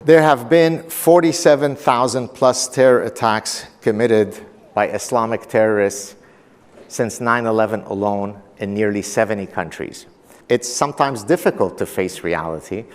There have been 47,000 plus terror attacks committed by Islamic terrorists since 9/11 alone in nearly 70 countries. It's sometimes difficult to face reality,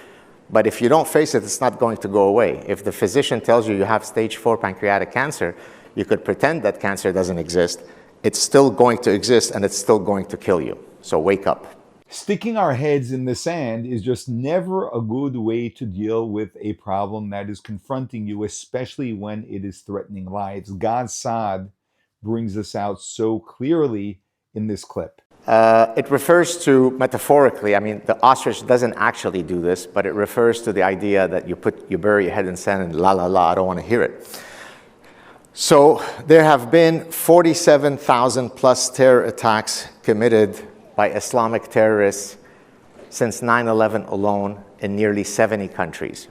but if you don't face it, it's not going to go away. If the physician tells you you have stage 4 pancreatic cancer, you could pretend that cancer doesn't exist. It's still going to exist and it's still going to kill you. So wake up. Sticking our heads in the sand is just never a good way to deal with a problem that is confronting you, especially when it is threatening lives. God's Saad brings this out so clearly in this clip. It refers to, metaphorically, I mean, the ostrich doesn't actually do this, but it refers to the idea that you bury your head in sand and la la la, I don't want to hear it. So there have been 47,000 plus terror attacks committed by Islamic terrorists since 9/11 alone in nearly 70 countries.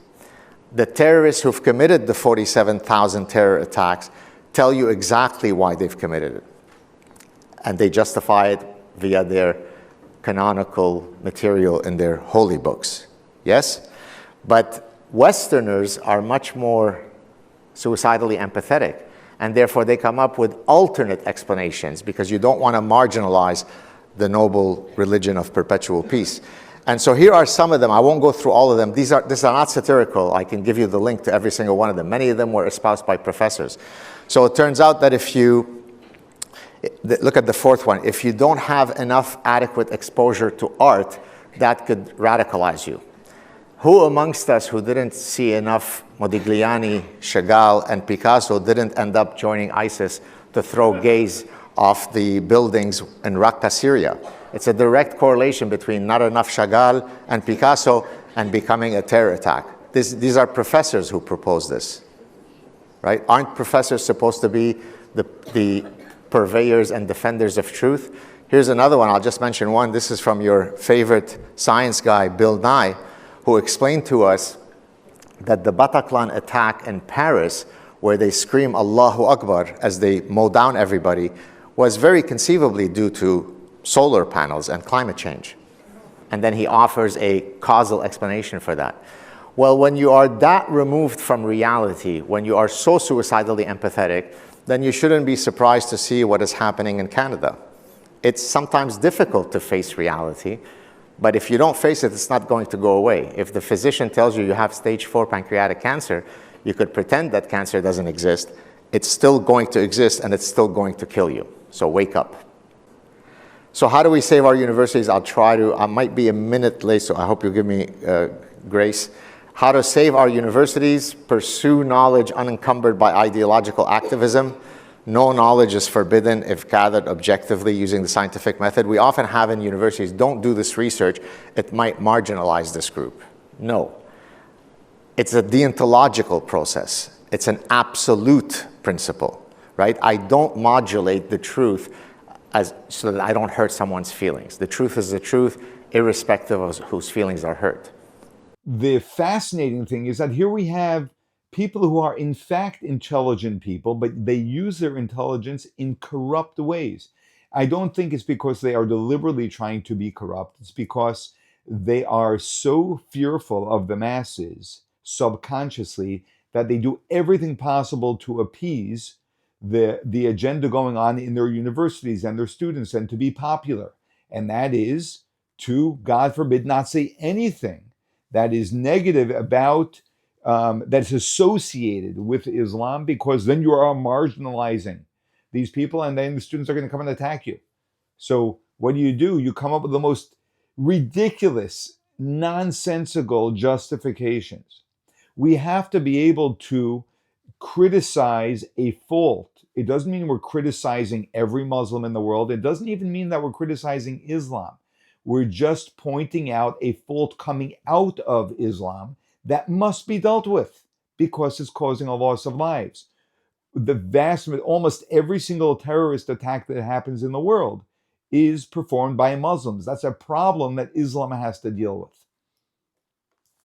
The terrorists who've committed the 47,000 terror attacks tell you exactly why they've committed it. And they justify it via their canonical material in their holy books. Yes? But Westerners are much more suicidally empathetic, and therefore they come up with alternate explanations because you don't want to marginalize the noble religion of perpetual peace. And so here are some of them. I won't go through all of them. These are not satirical. I can give you the link to every single one of them. Many of them were espoused by professors. So it turns out that if you look at the fourth one, if you don't have enough adequate exposure to art, that could radicalize you. Who amongst us who didn't see enough Modigliani, Chagall, and Picasso didn't end up joining ISIS to throw gays off the buildings in Raqqa, Syria? It's a direct correlation between not enough Chagall and Picasso and becoming a terror attack. These are professors who propose this, right? Aren't professors supposed to be the purveyors and defenders of truth? Here's another one. I'll just mention one. This is from your favorite science guy, Bill Nye, who explained to us that the Bataclan attack in Paris, where they scream Allahu Akbar as they mow down everybody, was very conceivably due to solar panels and climate change. And then he offers a causal explanation for that. Well, when you are that removed from reality, when you are so suicidally empathetic, then you shouldn't be surprised to see what is happening in Canada. It's sometimes difficult to face reality, but if you don't face it, it's not going to go away. If the physician tells you you have stage 4 pancreatic cancer, you could pretend that cancer doesn't exist. It's still going to exist and it's still going to kill you. So wake up. So how do we save our universities? I might be a minute late, so I hope you'll give me grace. How to save our universities: pursue knowledge unencumbered by ideological activism. No knowledge is forbidden if gathered objectively using the scientific method. We often have in universities, don't do this research, it might marginalize this group. No. It's a deontological process. It's an absolute principle, right? I don't modulate the truth so that I don't hurt someone's feelings. The truth is the truth, irrespective of whose feelings are hurt. The fascinating thing is that here we have people who are in fact intelligent people, but they use their intelligence in corrupt ways. I don't think it's because they are deliberately trying to be corrupt. It's because they are so fearful of the masses subconsciously that they do everything possible to appease the agenda going on in their universities and their students and to be popular. And that is to, God forbid, not say anything that is negative about, that's associated with Islam, because then you are marginalizing these people and then the students are going to come and attack you. So what do? You come up with the most ridiculous, nonsensical justifications. We have to be able to criticize a fault. It doesn't mean we're criticizing every Muslim in the world. It doesn't even mean that we're criticizing Islam. We're just pointing out a fault coming out of Islam that must be dealt with because it's causing a loss of lives. Almost every single terrorist attack that happens in the world is performed by Muslims. That's a problem that Islam has to deal with.